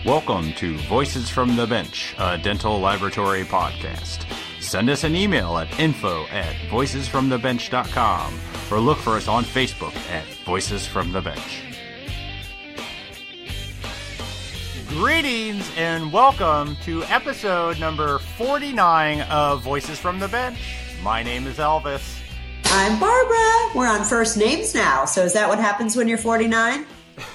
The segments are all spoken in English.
Welcome to Voices from the Bench, a dental laboratory podcast. Send us an email at info@voicesfromthebench.com or look for us on Facebook at Voices from the Bench. Greetings and welcome to episode number 49 of Voices from the Bench. My name is Elvis. I'm Barbara. We're on first names now. So is that what happens when you're 49?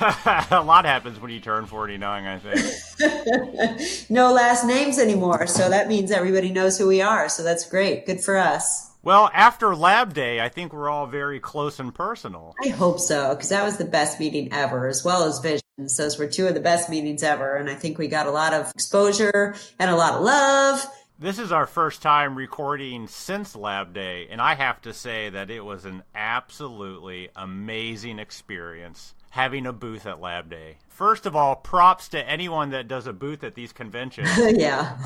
A lot happens when you turn 49, I think. No last names anymore. So that means everybody knows who we are. So that's great. Good for us. Well, after Lab Day, I think we're all very close and personal. I hope so, because that was the best meeting ever, as well as Visions. Those were two of the best meetings ever. And I think we got a lot of exposure and a lot of love. This is our first time recording since Lab Day, and I have to say that it was an absolutely amazing experience having a booth at Lab Day. First of all, props to anyone that does a booth at these conventions. Yeah.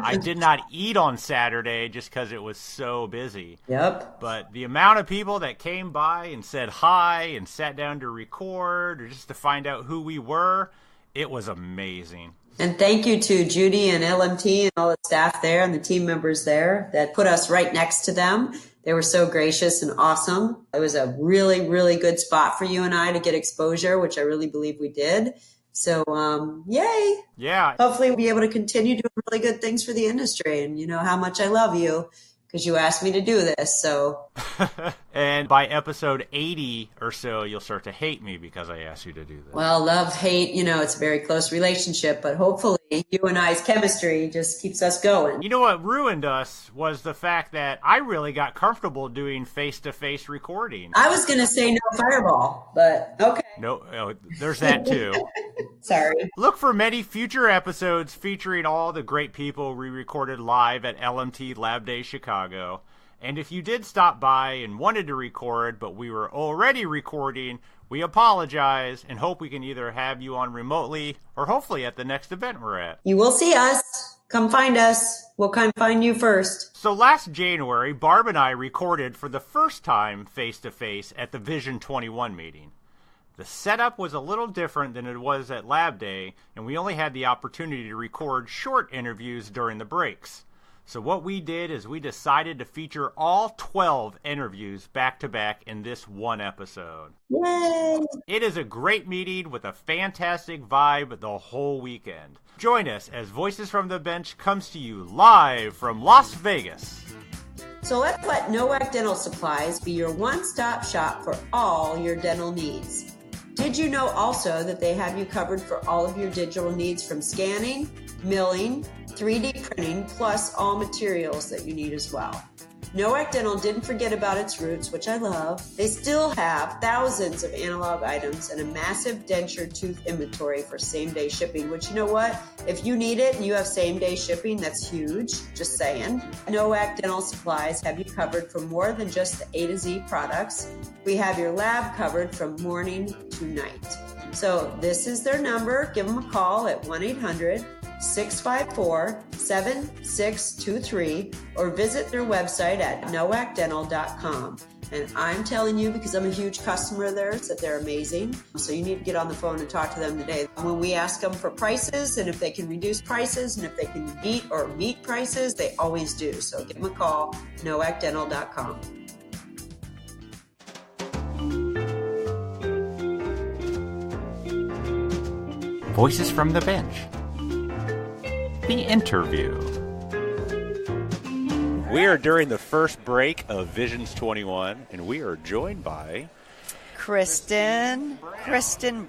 I did not eat on Saturday just because it was so busy. Yep. But the amount of people that came by and said hi and sat down to record or just to find out who we were, it was amazing. And thank you to Judy and LMT and all the staff there and the team members there that put us right next to them. They were so gracious and awesome. It was a really, really good spot for you and I to get exposure, which I really believe we did. So, yay. Yeah. Hopefully we'll be able to continue doing really good things for the industry. And you know how much I love you because you asked me to do this. So. And by episode 80 or so, you'll start to hate me because I asked you to do this. Well, love, hate, it's a very close relationship, but hopefully you and I's chemistry just keeps us going. You know what ruined us was the fact that I really got comfortable doing face-to-face recording. I was going to say no fireball, but okay. No, there's that too. Sorry. Look for many future episodes featuring all the great people we recorded live at LMT Lab Day Chicago. And if you did stop by and wanted to record, but we were already recording, we apologize and hope we can either have you on remotely or hopefully at the next event we're at. You will see us. Come find us. We'll come find you first. So last January, Barb and I recorded for the first time face-to-face at the Vision 21 meeting. The setup was a little different than it was at Lab Day, and we only had the opportunity to record short interviews during the breaks. So what we did is we decided to feature all 12 interviews back-to-back in this one episode. Yay! It is a great meeting with a fantastic vibe the whole weekend. Join us as Voices from the Bench comes to you live from Las Vegas. So let's let Nowak Dental Supplies be your one-stop shop for all your dental needs. Did you know also that they have you covered for all of your digital needs from scanning, milling, 3D printing, plus all materials that you need as well. Nowak Dental didn't forget about its roots, which I love. They still have thousands of analog items and a massive denture tooth inventory for same-day shipping, which you know what? If you need it and you have same-day shipping, that's huge. Just saying. Nowak Dental Supplies have you covered for more than just the A to Z products. We have your lab covered from morning to night. So this is their number. Give them a call at 1-800-654-7623 or visit their website at nowakdental.com. And I'm telling you, because I'm a huge customer of theirs, that they're amazing. So you need to get on the phone and talk to them today. When we ask them for prices and if they can reduce prices and if they can beat or meet prices, they always do. So give them a call, nowakdental.com. Voices from the Bench. The interview. We are during the first break of Visions 21, and we are joined by Kristin Brown. Kristin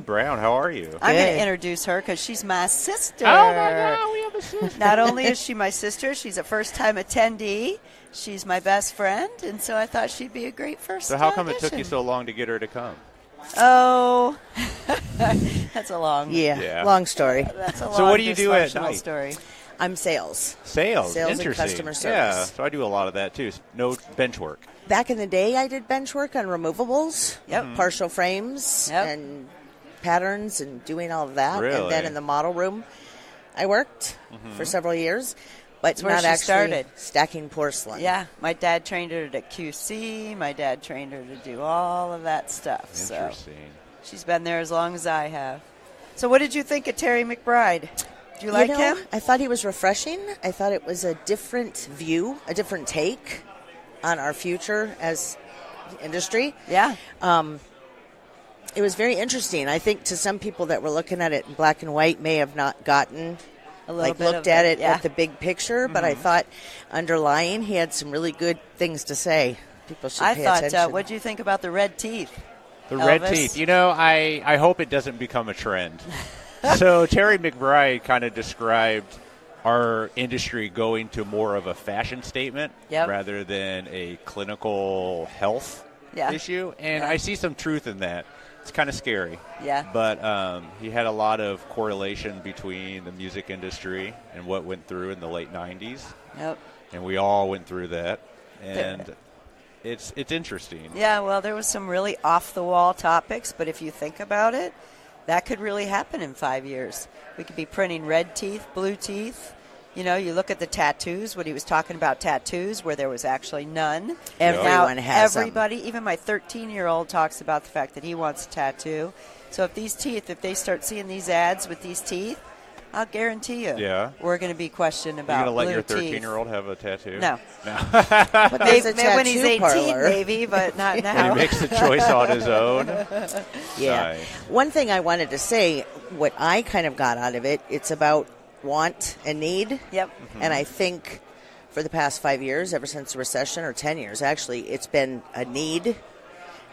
Brown, how are you? I'm going to introduce her because she's my sister. Oh my God, we have a sister. Not only is she my sister, she's a first-time attendee. She's my best friend, and so I thought she'd be a great first. So how come audition. it took you so long to get her to come? Oh, that's a long, long story. That's a long. So what do you do at night? Story. I'm sales. Sales, and interesting. customer service. Yeah, so I do a lot of that too. No bench work. Back in the day, I did bench work on removables, Yep. partial frames, Yep. and patterns, and doing all of that. Really? And then in the model room, I worked for several years, but That's where not she actually started. stacking porcelain. Yeah, my dad trained her to QC. My dad trained her to do all of that stuff. Interesting. So she's been there as long as I have. So what did you think of Terry McBride? Do you like him? I thought he was refreshing. I thought it was a different view, a different take on our future as industry. Yeah. It was very interesting. I think to some people that were looking at it in black and white may have not gotten looked at it at the big picture, but I thought underlying he had some really good things to say. People should pay attention. What did you think about the red teeth? The red teeth. You know, I hope it doesn't become a trend. So Terry McBride kind of described our industry going to more of a fashion statement rather than a clinical health issue. And I see some truth in that. It's kind of scary. Yeah. But he had a lot of correlation between the music industry and what went through in the late 90s. Yep. And we all went through that. And it's interesting. Yeah, well, there was some really off-the-wall topics, but if you think about it, that could really happen in 5 years. We could be printing red teeth, blue teeth. You know, you look at the tattoos, when he was talking about tattoos, where there was actually none. Everyone has everybody, even my 13-year-old talks about the fact that he wants a tattoo. So if they start seeing these ads with these teeth, I'll guarantee you we're going to be questioned about blue teeth. You're going to let your 13-year-old have a tattoo? No. But there's a tattoo when he's 18, parlor. maybe, but not now. When he makes the choice on his own. Yeah. Nice. One thing I wanted to say, what I kind of got out of it, it's about want and need. Yep. Mm-hmm. And I think for the past 5 years, ever since the recession, or 10 years actually, it's been a need,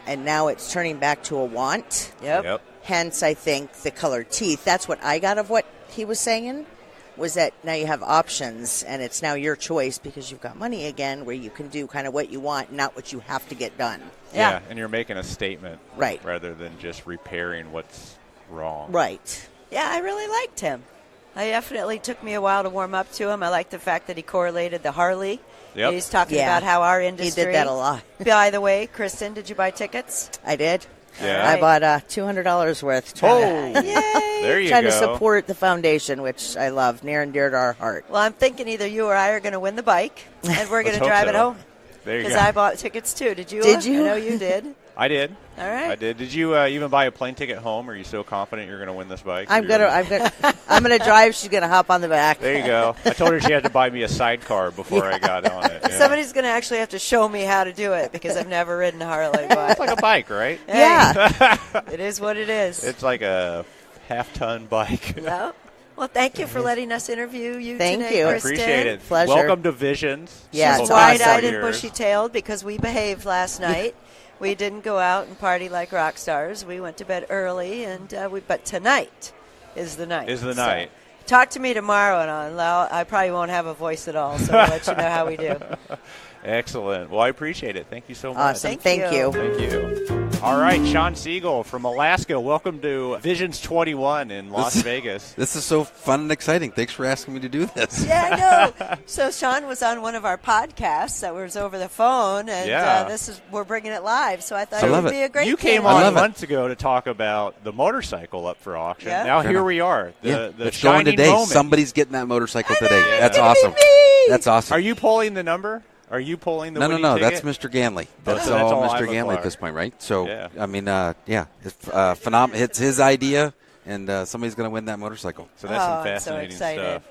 and now it's turning back to a want. Yep. Hence, I think the colored teeth. That's what I got of what he was saying, was that now you have options, and it's now your choice because you've got money again where you can do kind of what you want, not what you have to get done. Yeah, and you're making a statement. Right. Rather than just repairing what's wrong. Right. Yeah, I really liked him. I definitely took me a while to warm up to him. I like the fact that he correlated the Harley. Yep. He's talking about how our industry. He did that a lot. By the way, Kristin, did you buy tickets? I did. Yeah. I bought $200 worth. Yay! There you Trying go. to support the foundation, which I love, near and dear to our heart. Well, I'm thinking either you or I are going to win the bike, and we're going to drive it home. There you go. Because I bought tickets too. Did you? Did you? I know you did. I did. All right. I did. Did you even buy a plane ticket home? Are you so confident you're going to win this bike? I'm gonna drive. She's gonna hop on the back. There you go. I told her she had to buy me a sidecar before I got on it. Yeah. Somebody's going to actually have to show me how to do it because I've never ridden a Harley. But It's like a bike, right? hey, Yeah. it is what it is. It's like a half-ton bike. Yep. Well, thank you for letting us interview you Thank today, you. I Kristin. appreciate it. Pleasure. Welcome to Visions. Yeah, She's it's wide-eyed awesome. and bushy-tailed because we behaved last night. We didn't go out and party like rock stars. We went to bed early, and but tonight is the night. So, talk to me tomorrow, and I probably won't have a voice at all, so I'll let you know how we do. Excellent. Well, I appreciate it. Thank you so much. Awesome. Thank you. Thank you. All right, Shawn Seagull from Alaska. Welcome to Visions 21 in Las Vegas. This is so fun and exciting. Thanks for asking me to do this. Yeah, I know. So Shawn was on one of our podcasts that was over the phone, and we're bringing it live. So I thought it would be a great. You came on months ago to talk about the motorcycle up for auction. Yeah. Now here we are. It's going today. Moment. Somebody's getting that motorcycle today. Yeah. That's awesome. That's awesome. Are you pulling the number? Are you pulling the No. ticket? That's Mr. Ganley. That's all Mr. Ganley at this point, right? So, I mean, it's phenomenal. It's his idea, and somebody's going to win that motorcycle. So that's some fascinating so excited. stuff.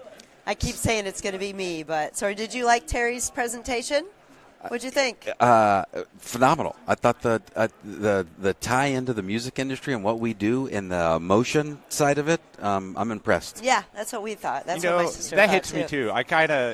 I keep saying it's going to be me, but sorry. Did you like Terry's presentation? What'd you think? Phenomenal. I thought the tie into the music industry and what we do in the motion side of it, I'm impressed. Yeah, that's what we thought. That's what my sister that thought hits me too.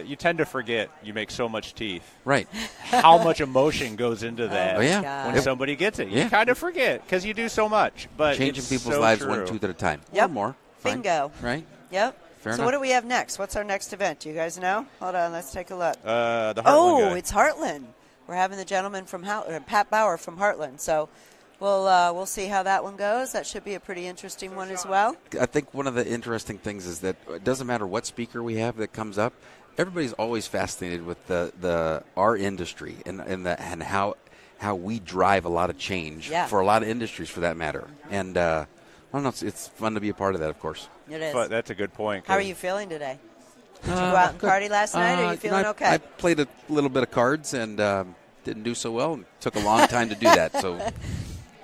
You tend to forget you make so much teeth. Right. How much emotion goes into that when somebody gets it. You kind of forget because you do so much. But changing it's people's so lives true. one tooth at a time. Yep. Or more. Fine. Bingo. Right? Yep. Fair so enough. what do we have next? What's our next event? Do you guys know? Hold on, let's take a look. The Heartland guy. It's Heartland. We're having the gentleman from Pat Bauer from Heartland. So we'll see how that one goes. That should be a pretty interesting one as well. I think one of the interesting things is that it doesn't matter what speaker we have that comes up. Everybody's always fascinated with our industry and how we drive a lot of change for a lot of industries, for that matter. And I don't know, it's fun to be a part of that, of course. It is. But that's a good point. How are you feeling today? Did you go out and party last night? Are you feeling okay? I played a little bit of cards and didn't do so well. It took a long time to do that. So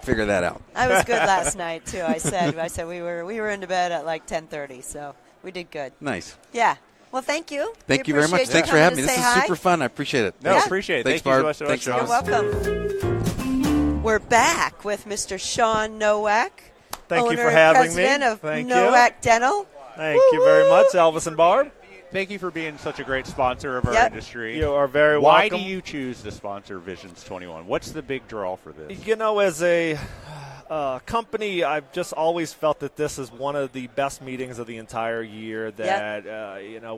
figure that out. I was good last night too. I said we were into bed at like 10:30, so we did good. Nice. Yeah. Well, thank you. Thank you very much. Thanks for having me. This is super fun. I appreciate it. No, appreciate it. Thanks, Thank Barb. you so much. Thanks, You're welcome. We're back with Mr. Shawn Nowak, Thank owner you for and having president me. of Thank Nowak Dental. Thank you very much, Elvis and Barb. Thank you for being such a great sponsor of our industry. You are very Why welcome. do you choose to sponsor Visions 21? What's the big draw for this? You know, as a company, I've just always felt that this is one of the best meetings of the entire year, that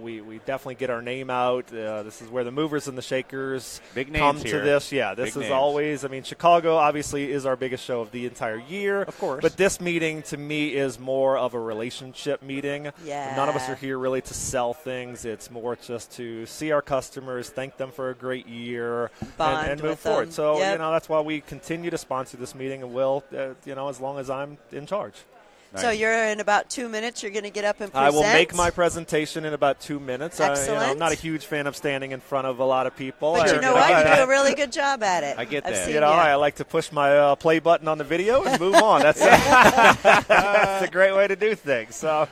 we definitely get our name out. This is where the movers and the shakers come to this. Yeah, this is always, I mean, Chicago obviously is our biggest show of the entire year. Of course. But this meeting to me is more of a relationship meeting. Yeah. None of us are here really to sell things. It's more just to see our customers, thank them for a great year, Bond and move with forward. them. So, Yep. that's why we continue to sponsor this meeting, and will, as long as I'm in charge. Nice. So you're in about 2 minutes. You're going to get up and present. I will make my presentation in about 2 minutes. Excellent. I'm not a huge fan of standing in front of a lot of people. But you know what? You do a really good job at it. I get I've that. seen I like to push my play button on the video and move on. That's that's a great way to do things. So,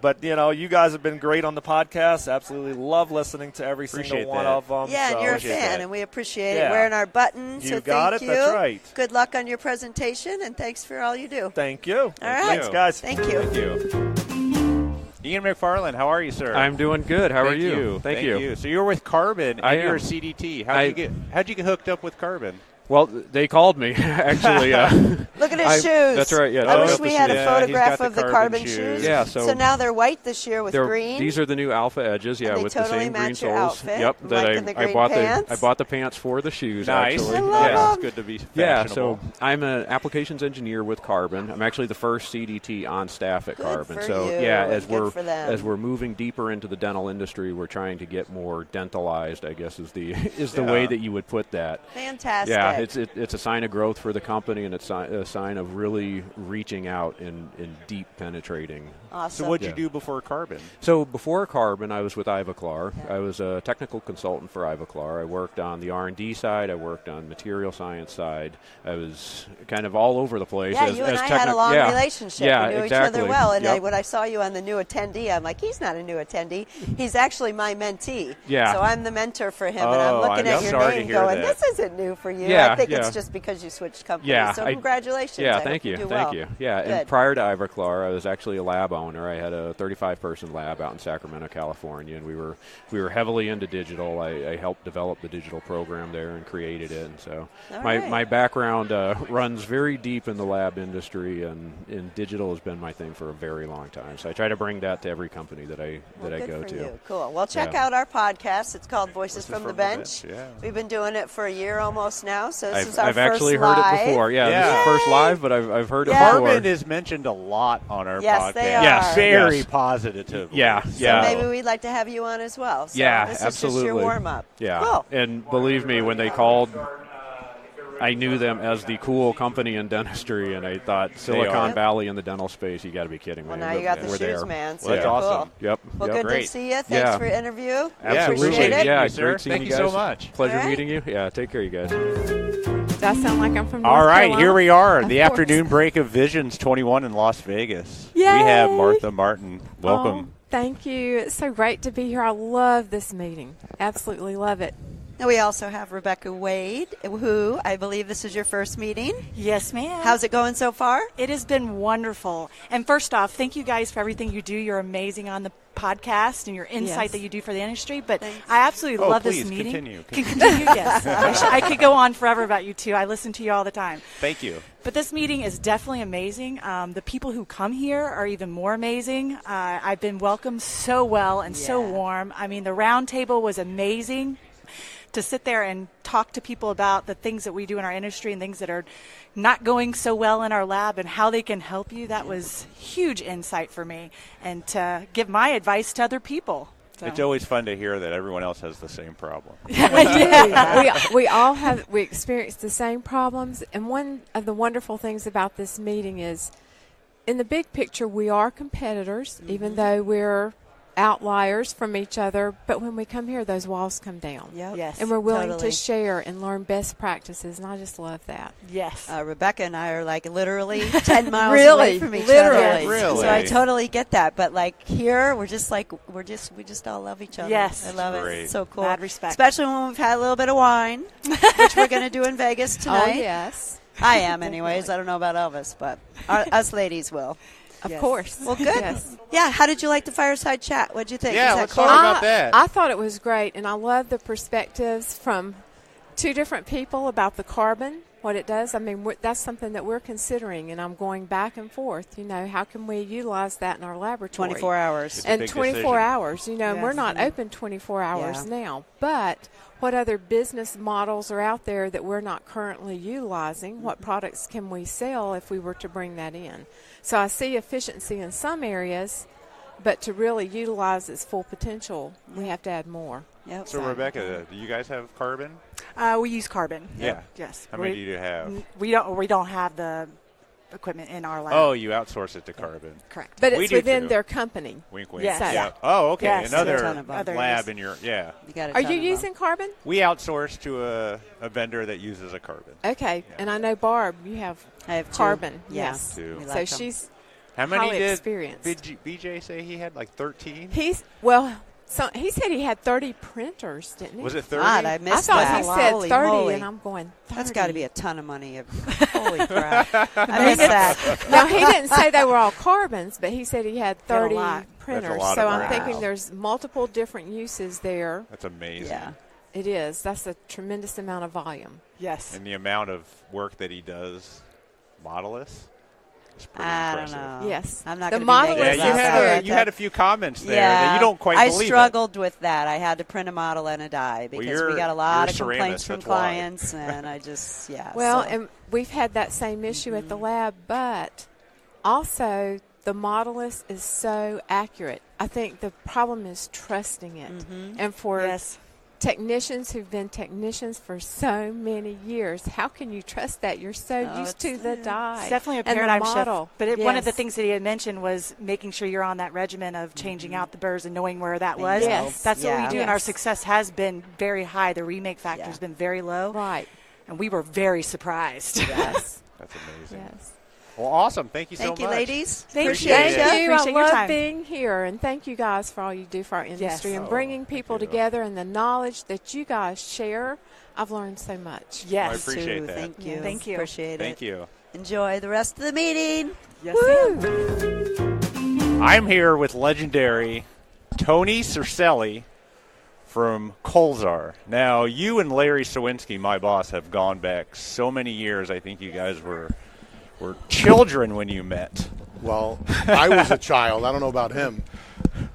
but you guys have been great on the podcast. Absolutely love listening to every single one of them. Yeah, so. and you're a fan, and we appreciate it. Yeah. Wearing our buttons. You so got thank it. you. That's right. Good luck on your presentation, and thanks for all you do. Thank you. All right. Thanks, guys. Thank you. Thank you. Ian MacFarlane, how are you, sir? I'm doing good. How are Thank you? Thank you. So you're with Carbon, and you're a CDT. How'd you get hooked up with Carbon? Well, they called me, actually. Look at his shoes. That's right, yeah. I wish we had a photograph he's got of the the Carbon Carbon shoes. Yeah, so now they're white this year with green. These are the new Alpha Edges, And they with totally the same green match your soles. outfit. Yep, I'm that liking the green I bought pants. I bought the pants for the shoes. Nice. Actually. I love It's them. good to be Yeah, fashionable. so I'm an applications engineer with Carbon. I'm actually the first CDT on staff at Good Carbon. for So you, as and good we're for them. as we're moving deeper into the dental industry, we're trying to get more dentalized, I guess is the way that you would put that. Fantastic. Yeah, it's a sign of growth for the company, and it's a sign of really reaching out and deep penetrating. Awesome. So what'd you do before Carbon? So before Carbon, I was with Ivoclar. I was a technical consultant for Ivoclar. I worked on the R&D side. I worked on material science side. I was kind of all over the place. Yeah, you and I had a long relationship. Yeah, we knew exactly. each other well. And Yep. when I saw you on the new attendee, I'm like, he's not a new attendee. He's actually my mentee. Yeah. So I'm the mentor for him, and I'm looking I'm at your sorry to name hear going, that. this isn't new for you. Yeah, I think yeah. it's just because you switched companies. Yeah, So congratulations. Yeah, I thank hope you. do Thank well. you. Yeah, Good. and prior to Ivoclar, I was actually a lab owner. I had a 35-person lab out in Sacramento, California, and we were heavily into digital. I helped develop the digital program there and created it. And so my background runs very deep in the lab industry, and digital has been my thing for a very long time. So I try to bring that to every company that I go to. You. Cool. Well, check out our podcast. It's called Voices from the Bench. Yeah. We've been doing it for a year almost now, so this is our I've first actually live. heard it before. Yeah, this is the first live, but I've heard it before. Carbon is mentioned a lot on our Yes, podcast. they are. Yes. Very Yes. positive. Yeah, So yeah. maybe we'd like to have you on as well. So Yeah, this absolutely. is just your warm-up. Yeah, Cool. and believe me, when they called, I knew them as the cool company in dentistry, and I thought Silicon Valley in the dental space. You got to be kidding me. Well, now you got the We're shoes, there. man. So Well, that's cool. awesome. Yep. Well, yep. good Great. to see you. Thanks Yeah. for your interview. Absolutely. Appreciate it. Yeah, you, sir. great seeing Thank you you guys. so much. Pleasure All right. meeting you. Yeah, take care, you guys. Does that sound like I'm from North All right, Carolina? here we are, Of the course. afternoon break of Visions 21 in Las Vegas. Yay! We have Martha Martin. Welcome. Oh, thank you. It's so great to be here. I love this meeting. Absolutely love it. And we also have Rebecca Wade, who I believe this is your first meeting. Yes, ma'am. How's it going so far? It has been wonderful. And first off, thank you guys for everything you do. You're amazing on the podcast and your insight Yes. that you do for the industry. But Thanks. I absolutely love please, this meeting. continue. Continue, yes. I could go on forever about you two. I listen to you all the time. Thank you. But this meeting is definitely amazing. The people who come here are even more amazing. I've been welcomed so well and so warm. I mean, the round table was amazing. To sit there and talk to people about the things that we do in our industry and things that are not going so well in our lab and how they can help you, that was huge insight for me, and to give my advice to other people. So. It's always fun to hear that everyone else has the same problem. We experience the same problems, and one of the wonderful things about this meeting is, in the big picture, we are competitors, even though we're outliers from each other, but when we come here, those walls come down. Yep. Yes, And we're willing totally. to share and learn best practices, and I just love that. Yes. Rebecca and I are like literally 10 miles Really? away from each Literally. other. Really? So I totally get that. But like here, we just all love each other. Yes. I love Great. it. It's so cool. Mad respect. Especially when we've had a little bit of wine, which we're going to do in Vegas tonight. Oh, yes. I am anyways. I don't know about Elvis, but us ladies will. Of Yes. course. Well, good. Yes. Yeah, how did you like the fireside chat? What'd you think? Yeah, Was that let's cool? talk about that. I thought it was great, and I love the perspectives from two different people about the carbon, what it does. I mean, that's something that we're considering, and I'm going back and forth. You know, how can we utilize that in our laboratory? 24 hours. It's a And big 24 decision. hours, you know, and we're Yes. not open 24 hours Yeah. now. But what other business models are out there that we're not currently utilizing? What products can we sell if we were to bring that in? So I see efficiency in some areas, but to really utilize its full potential, we have to add more. Yep. So, Rebecca, do you guys have carbon? We use carbon. Yeah. Yes. How many do you have? We don't have the equipment in our lab. Oh, you outsource it to carbon. Correct. But We it's do within too. their company. Wink, wink. Yes. Yeah. Oh, okay. Yes. A ton Another of them. Other lab is- in your, yeah. You got a Are ton you of using them. carbon? We outsource to a vendor that uses a carbon. Okay. And I know, Barb, you have I have two. carbon. Yeah. Yes. Two. We So like them. she's How many highly did experienced. BJ say he had? Like 13? He said he had 30 printers, didn't he? Was it 30? God, I I missed thought that. he said Holy 30, moly. and I'm going, 30. That's got to be a ton of money. Holy crap. I missed that. Now, he didn't say they were all carbons, but he said he had He had a 30 lot. printers. lot So of I'm printers. thinking there's multiple different uses there. That's amazing. Yeah. It is. That's a tremendous amount of volume. Yes. And the amount of work that he does modelless is pretty I don't impressive. know. Yes. I'm not The going to be model negative is Yeah, about that. you had a few comments there Yeah, that you don't quite I believe struggled with that. I had to print a model and a die because you're- we got a lot you're of a complaints ceramist, from that's why. clients, and I just Well, so. and we've had that same issue at the lab, but also the Modellist is so accurate. I think the problem is trusting it. And for Yes. technicians who've been technicians for so many years, how can you trust that? You're so used to the die. It's definitely a and the paradigm shift. model. But one of the Yes. things that he had mentioned was making sure you're on that regimen of changing out the burrs and knowing where that was. Yes. That's what we Yeah. do, and our Yes. success has been very high. The remake factor Yeah. has been very low, Right. and we were very surprised. Yes. That's amazing. Yes. Well, awesome. Thank you so much. Thank you, ladies. Thank Appreciate you. it. Thank you. I Appreciate your love time. being here, and thank you guys for all you do for our industry and bringing people you. together and the knowledge that you guys share. I've learned so much. Yes. I appreciate Too. that. Thank you. Thank you. Appreciate Thank it. you. Enjoy the rest of the meeting. Yes, ma'am. I'm here with legendary Tony Cercelli from Colzar. Now, you and Larry Cywinski, my boss, have gone back so many years. I think you guys were children when you met. Well, I was a child. I don't know about him.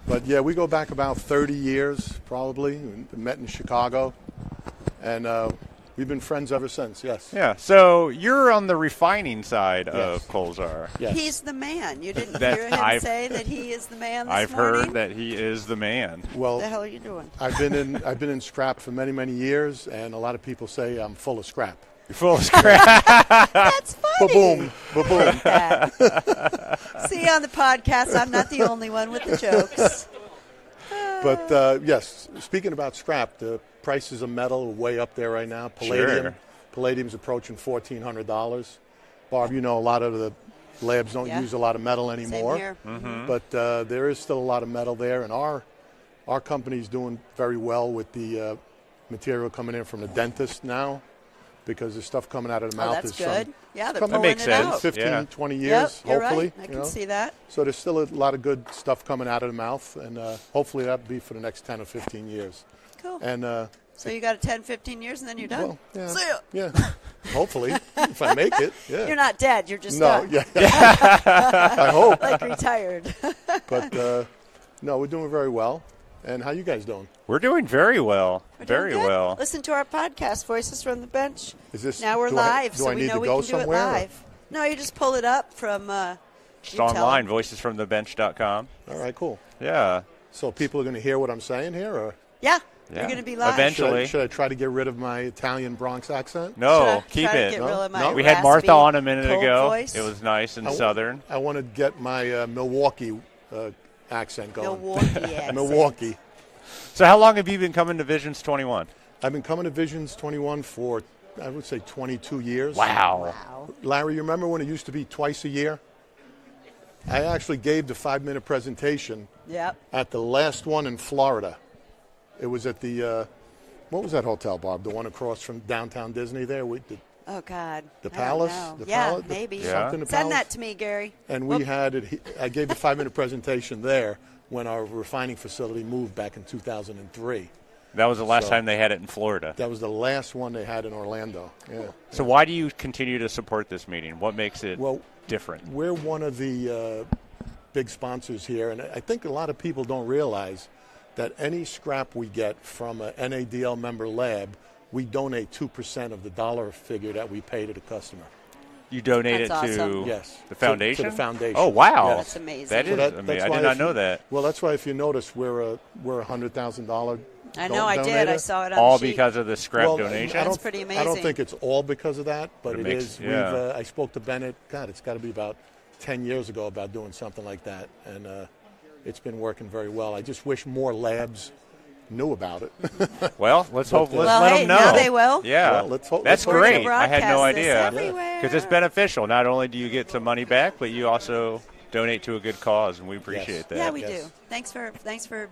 But, yeah, we go back about 30 years probably. We met in Chicago. And we've been friends ever since, yes. Yeah, so you're on the refining side Yes. of Colzar. Yes. He's the man. You didn't That- hear him I've- say that he is the man this I've morning? heard that he is the man. Well, What the hell are you doing? I've been in scrap for many, many years, and a lot of people say I'm full of scrap. You're full of scrap. That's funny. Ba-boom, ba-boom. See, on the podcast, I'm not the only one with the jokes. But, yes, speaking about scrap, the prices of metal are way up there right now. Sure. Palladium's approaching $1,400. Barb, you know a lot of the labs don't Yeah. use a lot of metal anymore. Same here. But there is still a lot of metal there, and our company's doing very well with the material coming in from the dentist now, because the stuff coming out of the Oh, mouth that's is good. from Yeah, they're coming pulling makes it sense. out. 15, Yeah. 20 Yep, years, you're hopefully. right. I you can know. see that. So there's still a lot of good stuff coming out of the mouth, and hopefully that'll be for the next 10 or 15 years. Cool. And So you got 10, 15 years, and then you're done. well, yeah, See ya. yeah. Hopefully, if I make it, yeah. You're not dead. You're just No, done. yeah. I hope. Like retired. But no, we're doing very well. And how you guys doing? We're doing very well. We're doing Very good. well. Listen to our podcast, Voices from the Bench. Is this Now we're do I- live, do so I we need know to we go can do it somewhere, or- live. No, you just pull it up from. Just you tell online, them. voicesfromthebench.com. All right, cool. Yeah. So people are going to hear what I'm saying here, or Yeah, Yeah. you're going to be live. Eventually. should I try to get rid of my Italian Bronx accent? No, Should I keep try to it. get No? rid of my No? We had Martha raspy, on a minute cold ago. voice? It was nice and I wa- southern. I want to get my Milwaukee accent going. Milwaukee accent. Milwaukee. So how long have you been coming to Visions 21? I've been coming to Visions 21 for, I would say, 22 years. Wow. Larry, you remember when it used to be twice a year? I actually gave the 5-minute presentation at the last one in Florida. It was at the, what was that hotel, Barb? The one across from downtown Disney there? Oh, God. The Palace? Maybe. Send that to me, Gary. And we had it. I gave the 5-minute presentation there when our refining facility moved back in 2003. That was the last time they had it in Florida. That was the last one they had in Orlando. Yeah. So why do you continue to support this meeting? What makes it different? We're one of the big sponsors here, and I think a lot of people don't realize that any scrap we get from an NADL member lab, we donate 2% of the dollar figure that we pay to the customer. You donate That's it to awesome. the foundation? To the foundation. Oh, wow. Yes. That's amazing. That is amazing. I did not know that. Well, that's why if you notice, we're a $100,000 I know, I did. I saw it on all the sheet. because of the scrap donation? That's pretty amazing. I don't think it's all because of that, but it is. Yeah. I spoke to Bennett, God, it's got to be about 10 years ago about doing something like that, and it's been working very well. I just wish more labs knew about it. Well, let's hope. Let's well, let hey, them know. now they will. Yeah, well, let's hope. That's let's great. hope. I had no idea everywhere. because it's beneficial. Not only do you get some money back, but you also donate to a good cause, and we appreciate that. Yeah, we do. Thanks for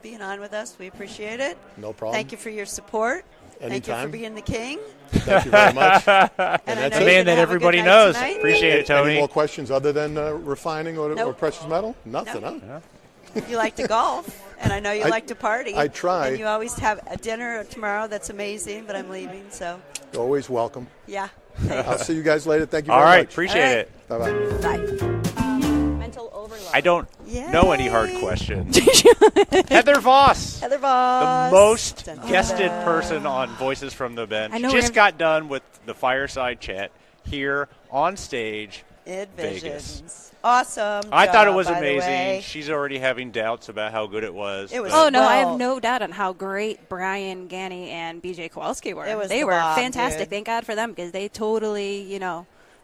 being on with us. We appreciate it. No problem. Thank you for your support. Thank you Anytime. for being the king. Thank you very much. And that's a man that everybody knows. Appreciate it, Tony. Any more questions other than refining or Nope. precious metal? Nothing, Nope. huh? You like to golf, and I know you like to party. I try. And you always have a dinner tomorrow that's amazing, but I'm leaving, so. You're always welcome. Yeah. I'll see you guys later. Thank you All very right, much. appreciate it. Bye-bye. Bye. Mental overload. I don't know any hard questions. Heather Voss. Heather Voss. The most guested person on Voices from the Bench. I know Just got done with the fireside chat here on stage. In Vegas. Visions. Awesome. I thought it job, was by the way. amazing. She's already having doubts about how good it was. It was. Oh, no, I Well- have no doubt on how great Brian, Gani, and BJ Kowalski were. It was They the were bomb, fantastic. dude. Thank God for them because they totally,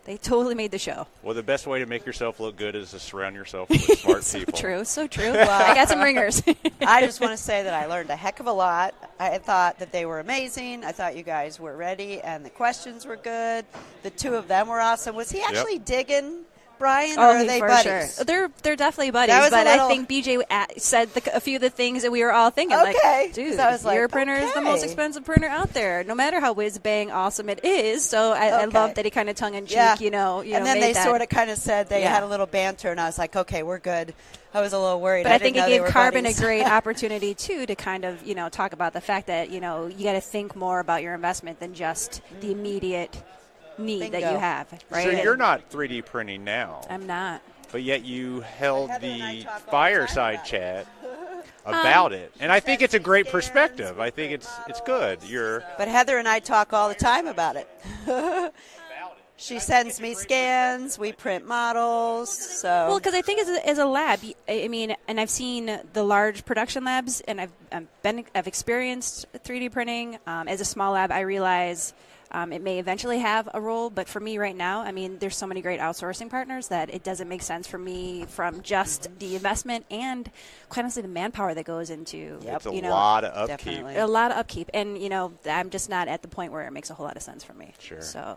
they totally made the show. Well, the best way to make yourself look good is to surround yourself with smart people. So true. I got some ringers. I just want to say that I learned a heck of a lot. I thought that they were amazing. I thought you guys were ready, and the questions were good. The two of them were awesome. Was he actually digging Brian, or are they for buddies? Sure. They're definitely buddies, That was but a little- I think BJ said a few of the things that we were all thinking. Okay. Like, dude, 'Cause I was like, your printer is the most okay. expensive printer out there, no matter how whiz-bang awesome it is. So I love that he kind of tongue-in-cheek, And then made they that. sort of kind of said they Yeah. had a little banter, and I was like, okay, we're good. I was a little worried. But I think didn't it know they gave were Carbon buddies. a great opportunity, too, to kind of, talk about the fact that, you got to think more about your investment than just the immediate need that Bingo. you have, right? So you're not 3D printing now, I'm not. but yet you held Heather and I the talk all the fireside time chat about it. And I think it's a great perspective. I think it's good. But Heather and I talk all the time about it. She sends me scans. We print models. So Well, because I think as a lab, I mean, and I've seen the large production labs, and I've experienced 3D printing. As a small lab, I realize it may eventually have a role, but for me right now, I mean, there's so many great outsourcing partners that it doesn't make sense for me from just the investment and, quite honestly, the manpower that goes into. It's a lot of upkeep. Definitely. A lot of upkeep, and I'm just not at the point where it makes a whole lot of sense for me. Sure. So.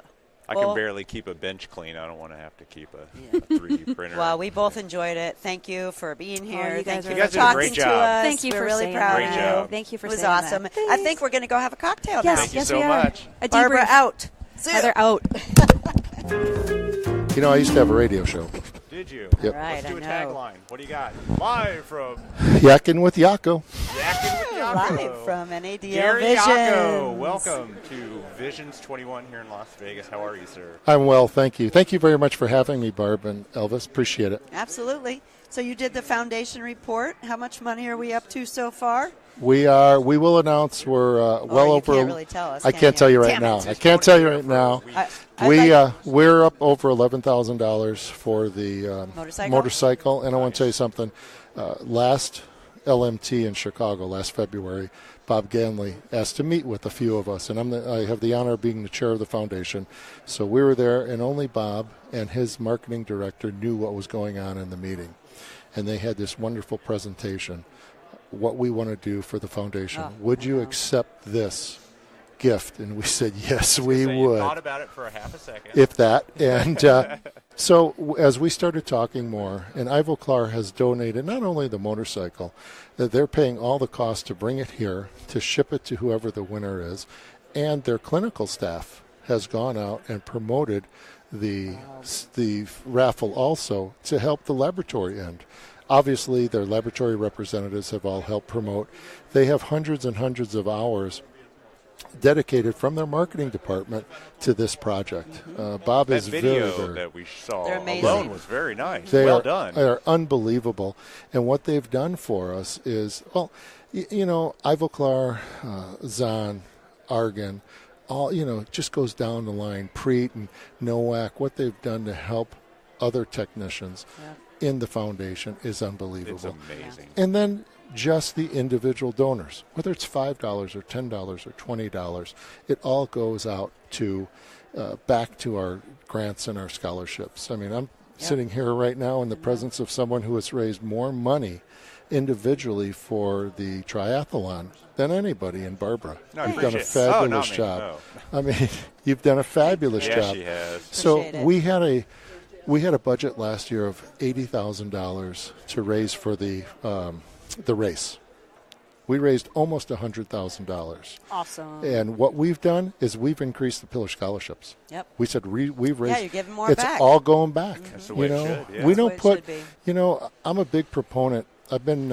I can barely keep a bench clean. I don't want to have to keep a 3D printer. Well, we both enjoyed it. Thank you for being here. you guys Thank you did a for talking great to job. us. Thank you We're for really saying proud that. of Great you. job. Thank you for It was saying that. awesome. I Thanks. think we're going to go have a cocktail Yes, now. Thank you yes, so we are. much. A Barbara debrief. out. Heather out. You know, I used to have a radio show. Did you? Yep. Right, Let's do a I know. tagline. What do you got? Live from Yakkin' with Yako. Yakkin' with Yako. Live from NADL Gary Visions. Yako, welcome to Visions 21 here in Las Vegas. How are you, sir? I'm well, thank you. Thank you very much for having me, Barb and Elvis. Appreciate it. Absolutely. So you did the foundation report. How much money are we up to so far? We will announce we're well you over. can't really tell us, I can can't you? tell you right Damn it. now. I can't tell you right now. We're up over $11,000 for the motorcycle, and I want to tell you something. Last LMT in Chicago last February, Bob Ganley asked to meet with a few of us, and I have the honor of being the chair of the foundation. So we were there, and only Bob and his marketing director knew what was going on in the meeting. and they had this wonderful presentation, what we want to do for the foundation. Would you accept this gift? And we said, yes, we would. You thought about it for a half a second. If that. And so as we started talking more, and Ivoclar has donated not only the motorcycle, that they're paying all the cost to bring it here, to ship it to whoever the winner is, and their clinical staff has gone out and promoted the raffle also to help the laboratory end. Obviously, their laboratory representatives have all helped promote. They have hundreds and hundreds of hours dedicated from their marketing department to this project. Bob that is video very that we saw amazing. alone was very nice. They done. They are unbelievable. And what they've done for us is, well, Ivoclar, Zahn, Argan, all, just goes down the line. Preet and Nowak, what they've done to help other technicians in the foundation is unbelievable. It's amazing. And then just the individual donors, whether it's $5 or $10 or $20, it all goes out to back to our grants and our scholarships. I mean, I'm sitting here right now in the presence of someone who has raised more money individually for the triathlon than anybody in Barbara. You've done a fabulous job. No. I mean, you've done a fabulous job. Yes, she has. So we had a budget last year of $80,000 to raise for the race. We raised almost $100,000. Awesome. And what we've done is we've increased the pillar scholarships. Yep. We said we've raised. Yeah, you're giving more it's back. All going back. That's the way it should. Yeah. We don't That's the way it put. should be. I'm a big proponent. I've been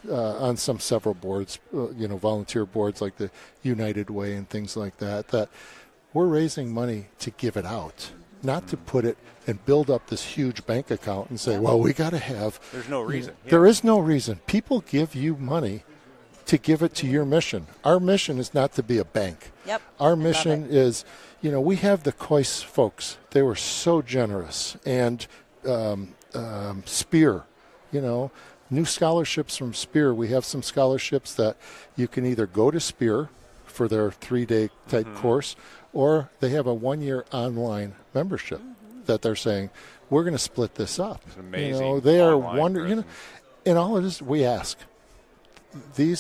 on several boards, volunteer boards like the United Way and things like that. That we're raising money to give it out, not to put it and build up this huge bank account and say, well, we got to have. There's no reason. There is no reason. People give you money to give it to your mission. Our mission is not to be a bank. Yep. Our mission is, we have the Coyce folks. They were so generous. And Spear, new scholarships from Spear. We have some scholarships that you can either go to Spear for their 3-day type course, or they have a 1-year online membership that they're saying, we're going to split this up. It's amazing. They are wonderful. And all it is, we ask. The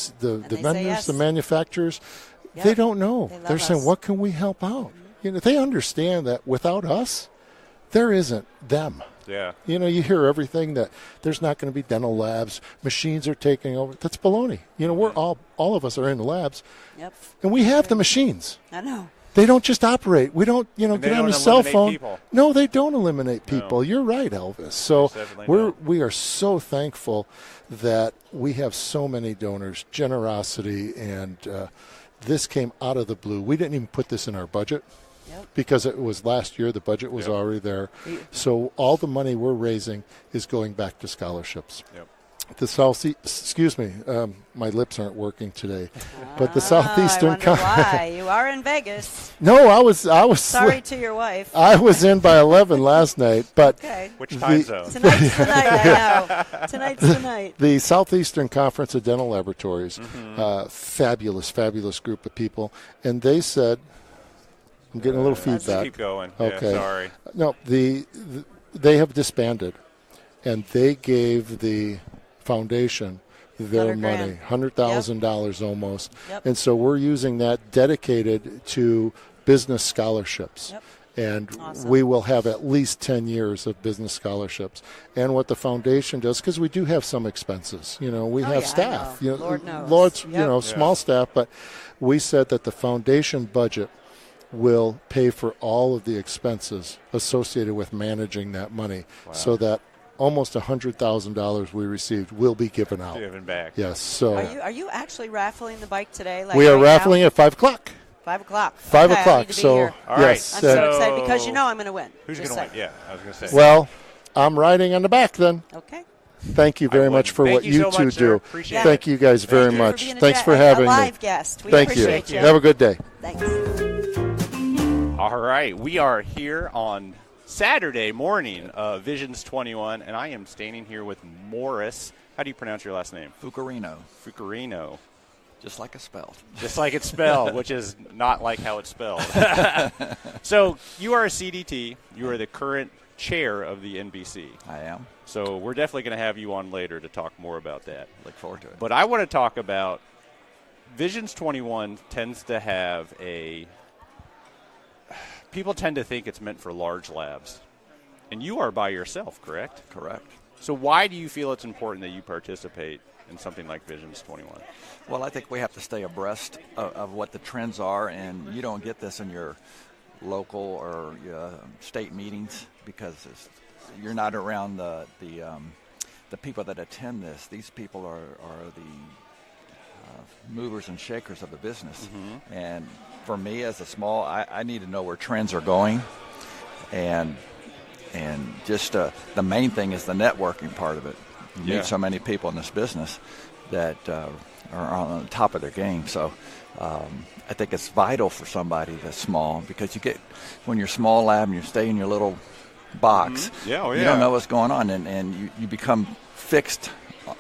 vendors, the manufacturers, they don't know. They're saying, what can we help out? They understand that without us, there isn't them. Yeah. You hear everything that there's not going to be dental labs, machines are taking over. That's baloney. We're all of us are in the labs. Yep. And we have the machines. I know. They don't just operate. We don't, get on the cell phone. People. No, they don't eliminate people. No. You're right, Elvis. So we are so thankful that we have so many donors, generosity, and this came out of the blue. We didn't even put this in our budget because it was last year. The budget was already there. So all the money we're raising is going back to scholarships. Yep. The excuse me, my lips aren't working today, but the Southeastern why you are in Vegas. No, I was sorry to your wife. I was in by 11 last night, but which time zone? Tonight's the night. I know. Tonight's the night. The Southeastern Conference of Dental Laboratories, fabulous group of people, and they said, I'm getting a little feedback. Keep going. Okay, yeah, sorry. No, they have disbanded, and they gave the foundation their money, $100,000 almost. Yep. And so we're using that dedicated to business scholarships. Yep. And awesome. We will have at least 10 years of business scholarships. And what the foundation does, because we do have some expenses, we have staff. Lord knows. Small staff, but we said that the foundation budget will pay for all of the expenses associated with managing that money, so that almost $100,000 we received will be given out. Given back. Yes. So are you actually raffling the bike today? We are raffling at 5 o'clock. 5 o'clock. 5 okay, o'clock. I need to be so here. All yes. I'm so excited because I'm going to win. Who's going to win? Yeah, I was going to say. Well, I'm riding on the back then. Okay. Thank you very much for what you two do. Appreciate Thank you guys very much. Thanks for having me. A live guest. We Thank appreciate you. Have a good day. Thanks. All right, we are here on Saturday morning of Visions 21, and I am standing here with Morris. How do you pronounce your last name? Fucarino. Just like it's spelled. Just like it's spelled, which is not like how it's spelled. So you are a CDT. You are the current chair of the NBC. I am. So we're definitely going to have you on later to talk more about that. Look forward to it. But I want to talk about Visions 21 tends to have people tend to think it's meant for large labs. And you are by yourself, correct? Correct. So why do you feel it's important that you participate in something like Visions 21? Well, I think we have to stay abreast of what the trends are, and you don't get this in your local or state meetings because you're not around the people that attend this. These people are the movers and shakers of the business. Mm-hmm. And for me as a small, I need to know where trends are going, and just the main thing is the networking part of it. You meet so many people in this business that are on the top of their game. So I think it's vital for somebody that's small, because when you're a small lab and you stay in your little box, mm-hmm. You don't know what's going on, and you become fixed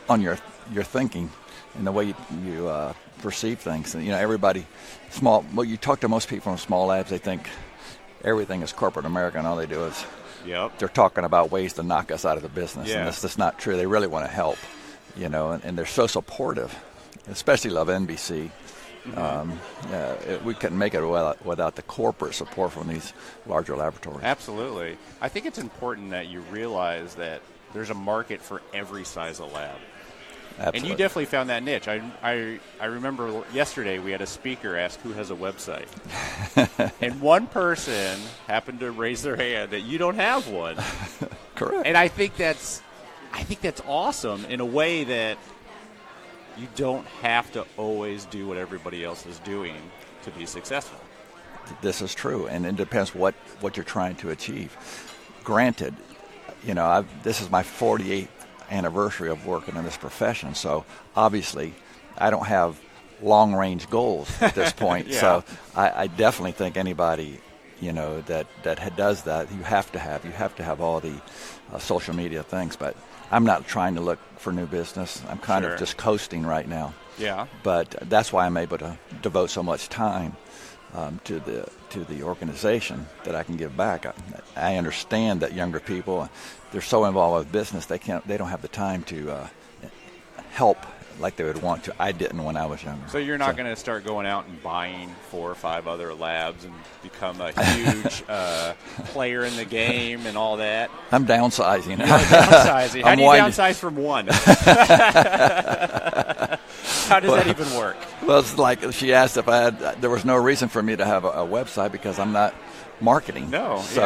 on your thinking and the way you perceive things. And everybody small. Well, you talk to most people in small labs, they think everything is corporate America, and all they do is they're talking about ways to knock us out of the business, and that's just not true. They really want to help, and they're so supportive, especially love NBC. Mm-hmm. We couldn't make it without the corporate support from these larger laboratories. Absolutely. I think it's important that you realize that there's a market for every size of lab. Absolutely. And you definitely found that niche. I remember yesterday we had a speaker ask who has a website. And one person happened to raise their hand that you don't have one. Correct. And I think that's awesome in a way that you don't have to always do what everybody else is doing to be successful. This is true, and it depends what you're trying to achieve. Granted, this is my 48th anniversary of working in this profession, so obviously I don't have long-range goals at this point. So I definitely think anybody that does that, you have to have all the social media things. But I'm not trying to look for new business. I'm kind of just coasting right now. Yeah. But that's why I'm able to devote so much time to the organization that I can give back. I understand that younger people, they're so involved with business, they don't have the time to help like they would want to. I didn't when I was younger. So you're not going to start going out and buying 4 or 5 other labs and become a huge player in the game and all that? I'm downsizing. You're downsizing. How do you downsize from one? How does that even work? Well, it's like she asked if there was no reason for me to have a website because I'm not marketing. No. So,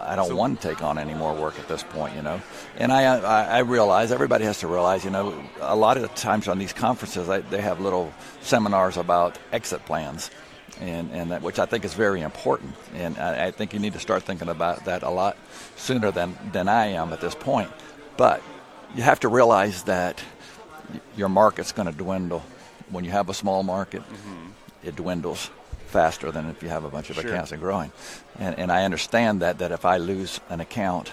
I don't want to take on any more work at this point, And I realize, everybody has to realize, a lot of the times on these conferences, they have little seminars about exit plans, and that, which I think is very important. And I think you need to start thinking about that a lot sooner than I am at this point. But you have to realize that your market's going to dwindle. When you have a small market, mm-hmm. it dwindles faster than if you have a bunch of accounts and growing. And I understand that if I lose an account,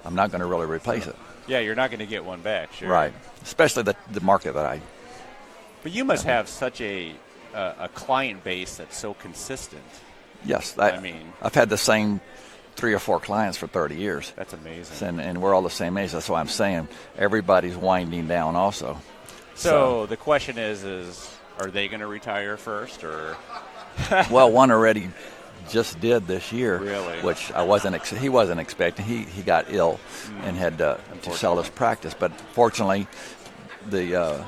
I'm not going to really replace it. Yeah, you're not going to get one back, sure. Right, especially the market that I... But you must have such a client base that's so consistent. Yes, I've had the same 3 or 4 clients for 30 years. That's amazing. And we're all the same age. That's why I'm saying everybody's winding down also. So the question is are they going to retire first, or? Well, one already just did this year, really? Which he wasn't expecting. He got ill and had to sell his practice. But fortunately, the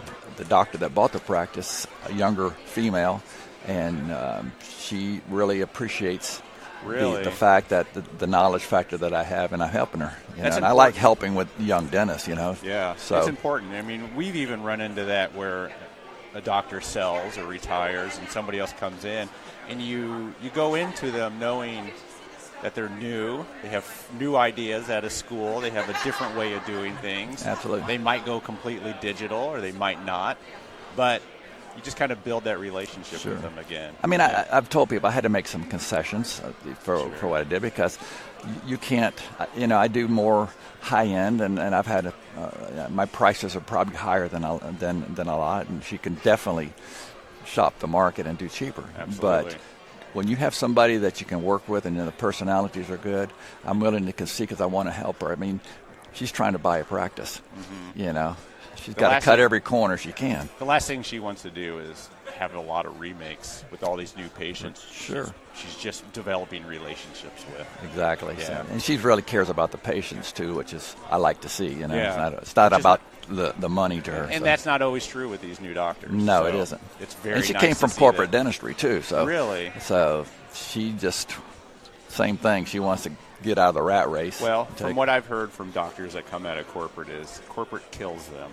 doctor that bought the practice, a younger female, and she really appreciates the fact that the knowledge factor that I have, and I'm helping her. And I like helping with young dentists, Yeah, so it's important. I mean, we've even run into that where a doctor sells or retires and somebody else comes in, and you go into them knowing that they're new, they have new ideas out of school, they have a different way of doing things. Absolutely. They might go completely digital or they might not, but you just kind of build that relationship with them again. I mean, I've told people I had to make some concessions for what I did, because you can't, I do more high end, and I've had my prices are probably higher than a lot, and she can definitely shop the market and do cheaper. Absolutely. But when you have somebody that you can work with and the personalities are good, I'm willing to concede because I want to help her. I mean, she's trying to buy a practice, you know. She's got to cut every corner she can. The last thing she wants to do is have a lot of remakes with all these new patients. Sure. She's just developing relationships with. Exactly. Yeah. So, and she really cares about the patients, too, which is I like to see. You know, Yeah. It's not about the money to her. And that's not always true with these new doctors. No, so it isn't. It's very and she nice came to from see corporate that. dentistry, too. So Really? So she just, same thing. She wants to get out of the rat race. Well, from what I've heard from doctors that come out of corporate is corporate kills them.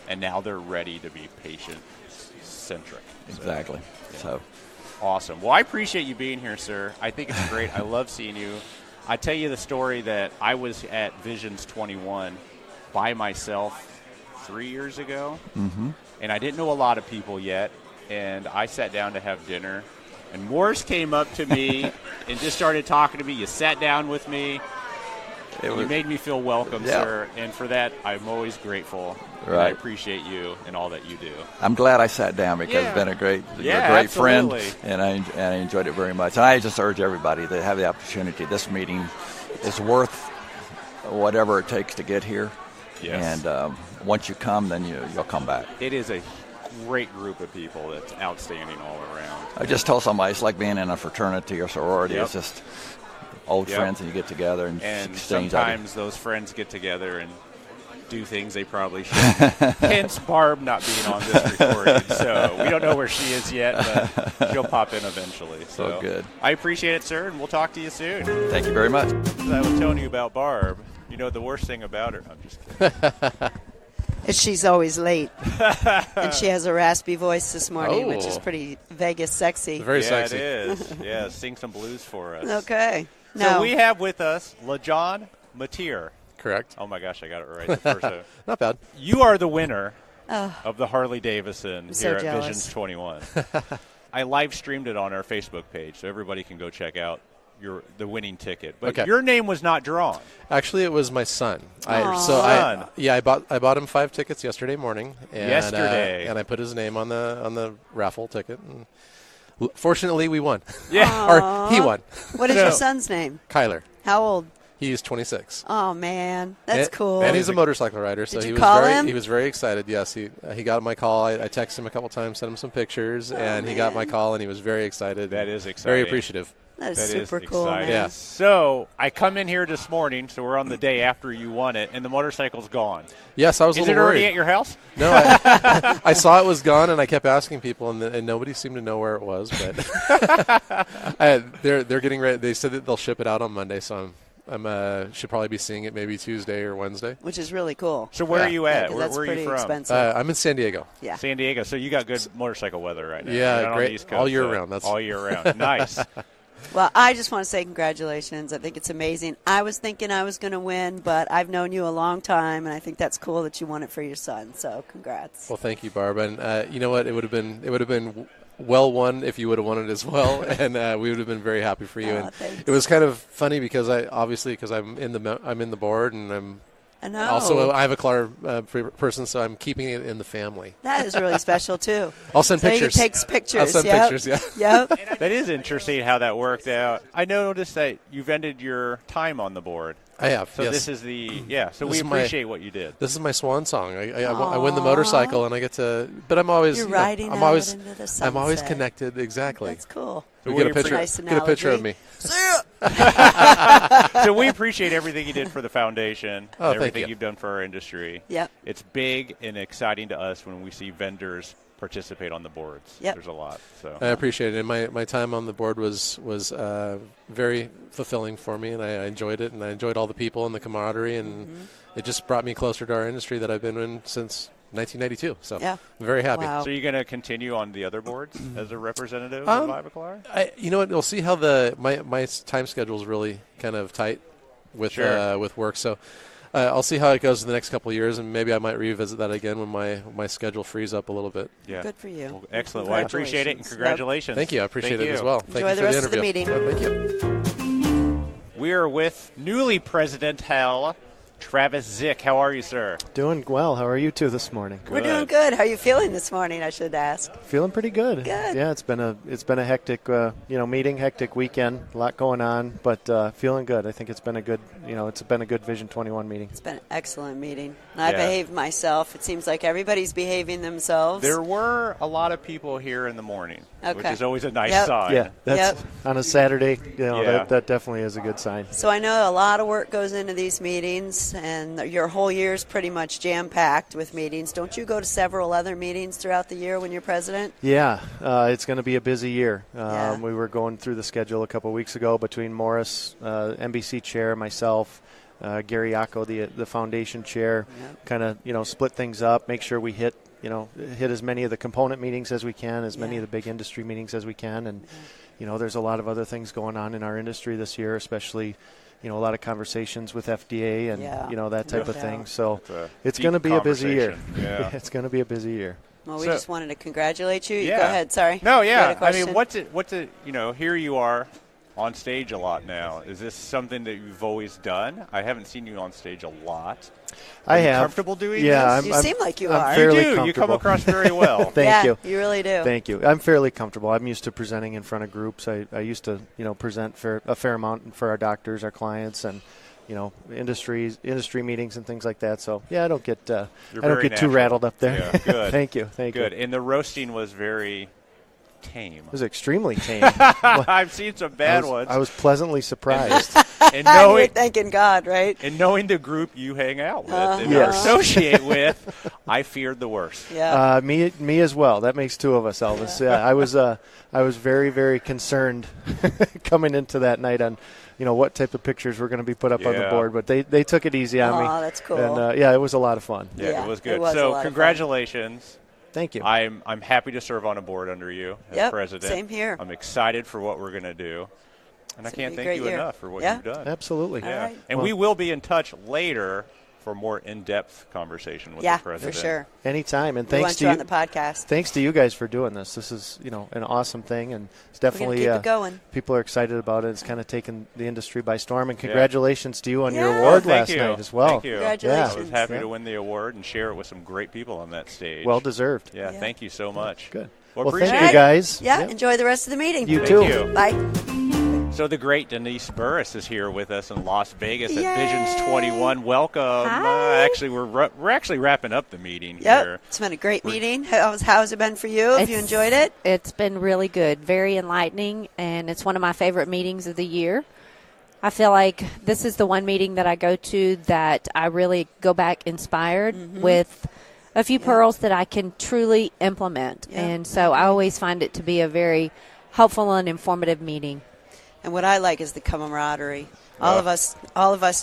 And now they're ready to be patient-centric. Exactly. So awesome. Well, I appreciate you being here, sir. I think it's great. I love seeing you. I tell you the story that I was at Visions 21 by myself 3 years ago, and I didn't know a lot of people yet, and I sat down to have dinner, and Morris came up to me and just started talking to me. You sat down with me. You made me feel welcome, sir, and for that, I'm always grateful. Right. And I appreciate you and all that you do. I'm glad I sat down because you've been a great friend, and I enjoyed it very much. And I just urge everybody to have the opportunity. This meeting is worth whatever it takes to get here. Yes. And once you come, then you'll come back. It is a great group of people that's outstanding all around. I just told somebody it's like being in a fraternity or sorority. It's just old friends, and you get together and exchange sometimes those friends get together and do things they probably shouldn't. Hence Barb not being on this recording. So we don't know where she is yet, but she'll pop in eventually. So good. I appreciate it, sir, and we'll talk to you soon. Thank you very much. As I was telling you about Barb, you know the worst thing about her. I'm just kidding. She's always late. And she has a raspy voice this morning, which is pretty Vegas sexy. Very sexy. It is. Yeah, sing some blues for us. Okay. So we have with us LaJohn Mateer. Correct. Oh, my gosh, I got it right the first time. Not bad. You are the winner of the Harley Davidson here at jealous. Visions 21. I live streamed it on our Facebook page, so everybody can go check out the winning ticket. But your name was not drawn. Actually, it was my son. I bought him 5 tickets yesterday morning. And, and I put his name on the raffle ticket. And fortunately, we won. Yeah. Or he won. What is your son's name? Kyler. How old? He's 26. Oh man, that's cool. And he's a motorcycle rider, so Did you he was call very him? he was very excited. Yes, he got my call. I texted him a couple times, sent him some pictures, and he got my call, and he was very excited. That is exciting. Very appreciative. That is super cool. Man. Yeah. So I come in here this morning, so we're on the day after you won it, and the motorcycle's gone. Yes, I was a little worried. Is it already at your house? No, I saw it was gone, and I kept asking people, and nobody seemed to know where it was. But they're getting ready. They said that they'll ship it out on Monday, so I'm should probably be seeing it maybe Tuesday or Wednesday. Which is really cool. So where are you at? Yeah, where that's are pretty you from? expensive. I'm in San Diego. Yeah. San Diego. So you got good motorcycle weather right now. Yeah, You're not great. on the East Coast, all year round. That's all year round. Nice. Well, I just want to say congratulations. I think it's amazing. I was thinking I was going to win, but I've known you a long time, and I think that's cool that you won it for your son. So congrats. Well, thank you, Barb. And you know what? It would have been well won if you would have won it as well, and we would have been very happy for you. And thanks. it was kind of funny because I'm in the board, and I know. Also, I have a car person, so I'm keeping it in the family. That is really special too. I'll send pictures. He takes pictures. I'll send pictures. Yeah. Yep. That is interesting how that worked out. I noticed that you've ended your time on the board. I have. So yes. this is so we appreciate what you did. This is my swan song. I win the motorcycle, and I get to. But I'm always. You're riding I'm out always. into the sunset. I'm always connected. Exactly. That's cool. So get a picture. Get a picture of me. So we appreciate everything you did for the foundation, and everything you've done for our industry. Yep. It's big and exciting to us when we see vendors participate on the boards. Yep. There's a lot. So I appreciate it. And my time on the board was very fulfilling for me, and I enjoyed it, and I enjoyed all the people and the camaraderie, and it just brought me closer to our industry that I've been in since 1992. So I'm very happy. Wow. So you're going to continue on the other boards as a representative of Ivoclar? You know what? We'll see how my time schedule is really kind of tight with work. So I'll see how it goes in the next couple of years, and maybe I might revisit that again when my schedule frees up a little bit. Yeah. Good for you. Well, excellent. Well, I appreciate it, and congratulations. Thank you. I appreciate it as well. Enjoy Thank you the for rest the of the meeting. Thank you. We are with newly president Hal, Travis Zick. How are you, sir? Doing well. How are you two this morning? We're doing good. How are you feeling this morning, I should ask? Feeling pretty good. Good. Yeah, it's been a hectic meeting, hectic weekend, a lot going on, but feeling good. I think it's been a good Vision 21 meeting. It's been an excellent meeting. I behaved myself. It seems like everybody's behaving themselves. There were a lot of people here in the morning, okay. which is always a nice sign. Yeah, that's on a Saturday. That definitely is a good sign. So I know a lot of work goes into these meetings, and your whole year is pretty much jam-packed with meetings. Don't you go to several other meetings throughout the year when you're president? Yeah, it's going to be a busy year. We were going through the schedule a couple of weeks ago between Morris, NBC chair, myself, Gary Yacco, the foundation chair, kind of split things up, make sure we hit as many of the component meetings as we can, as many of the big industry meetings as we can, and there's a lot of other things going on in our industry this year, especially a lot of conversations with FDA and that type of thing. So it's going to be a busy year. Yeah. It's going to be a busy year. Well, we just wanted to congratulate you. Yeah. Go ahead. Sorry. No, yeah. I mean, what's it? Here you are on stage a lot now. Is this something that you've always done? I haven't seen you on stage a lot. Are you comfortable doing this? You seem like you are. You do. You come across very well. Thank you. You really do. Thank you. I'm fairly comfortable. I'm used to presenting in front of groups. I used to, present for a fair amount for our doctors, our clients, and industry meetings and things like that. So I don't get too rattled up there. Yeah, good. Thank you. Good. And the roasting was very tame. It was extremely tame. I've seen some bad ones. I was pleasantly surprised. And you're thanking God, right? And knowing the group you hang out with and associate with, I feared the worst. Yeah. Me as well. That makes two of us, Elvis. Yeah, I was very, very concerned coming into that night on what type of pictures were going to be put up on the board, but they took it easy on me. Oh, that's cool. And it was a lot of fun. Yeah, it was good. So congratulations. Thank you. I'm happy to serve on a board under you as president. Same here. I'm excited for what we're going to do. And I can't thank you enough for what you've done. Absolutely. Yeah. Right. And we will be in touch later for more in-depth conversation with the president. Yeah, for sure. Anytime. And thanks to you on the podcast. Thanks to you guys for doing this. This is, an awesome thing, and it's definitely keep it going. People are excited about it. It's kind of taken the industry by storm. And congratulations to you on your award last night as well. Thank you. Congratulations. I was happy to win the award and share it with some great people on that stage. Well deserved. Yeah. Thank you so much. Good. Well, thank you guys. Yeah. Enjoy the rest of the meeting. You too. Thank you. Bye. So the great Denise Burris is here with us in Las Vegas at Visions 21. Welcome. Actually, we're actually wrapping up the meeting here. It's been a great meeting. How's it been for you? Have you enjoyed it? It's been really good, very enlightening, and it's one of my favorite meetings of the year. I feel like this is the one meeting that I go to that I really go back inspired with a few pearls that I can truly implement. And so I always find it to be a very helpful and informative meeting. And what I like is the camaraderie. All of us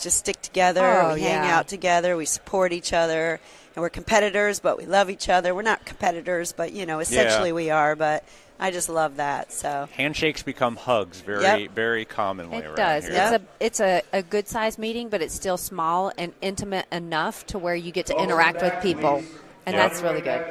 just stick together. We hang out together. We support each other. And we're competitors, but we love each other. We're not competitors, but, essentially we are. But I just love that. So handshakes become hugs very commonly around here. It does. It's a good-sized meeting, but it's still small and intimate enough to where you get to interact with people. And that's really good.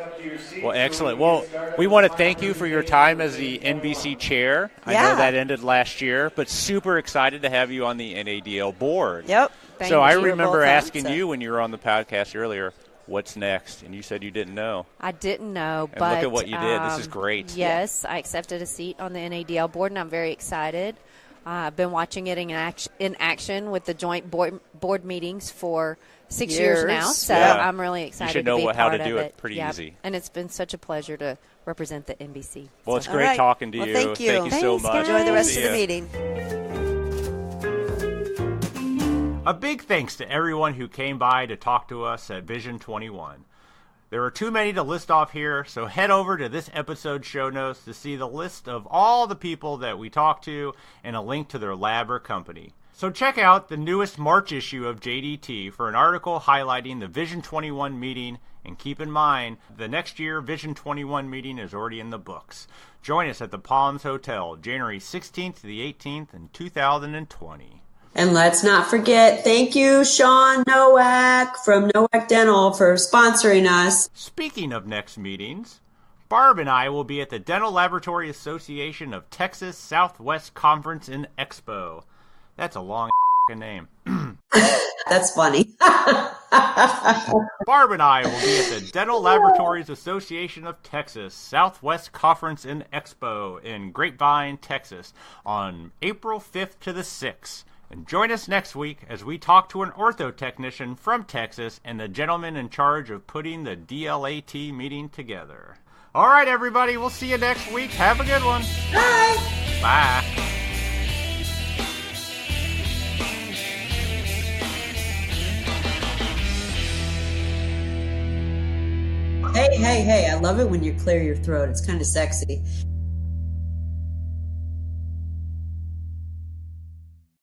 Well, excellent. Well, we want to thank you for your time as the NBC chair. I know that ended last year, but super excited to have you on the NADL board. Yep. So I remember asking you when you were on the podcast earlier, what's next? And you said you didn't know. I didn't know, and but look at what you did. This is great. Yes, I accepted a seat on the NADL board, and I'm very excited. I've been watching it in action with the joint board meetings for 6 years now, so I'm really excited to be part of it. You should know how to do it pretty easy. And it's been such a pleasure to represent the NBC. Well, it's great talking to you. Thank you. Thank you so much. Enjoy the rest of the meeting. A big thanks to everyone who came by to talk to us at Vision 21. There are too many to list off here, so head over to this episode's show notes to see the list of all the people that we talked to and a link to their lab or company. So check out the newest March issue of JDT for an article highlighting the Vision 21 meeting, and keep in mind, the next year Vision 21 meeting is already in the books. Join us at the Palms Hotel, January 16th to the 18th in 2020. And let's not forget, thank you, Shawn Nowak from Nowak Dental for sponsoring us. Speaking of next meetings, Barb and I will be at the Dental Laboratory Association of Texas Southwest Conference and Expo. That's a long name. That's funny. Barb and I will be at the Dental Laboratories Association of Texas Southwest Conference and Expo in Grapevine, Texas on April 5th to the 6th. And join us next week as we talk to an ortho technician from Texas and the gentleman in charge of putting the DLAT meeting together. All right, everybody, we'll see you next week. Have a good one. Bye. Bye. Hey, I love it when you clear your throat. It's kind of sexy.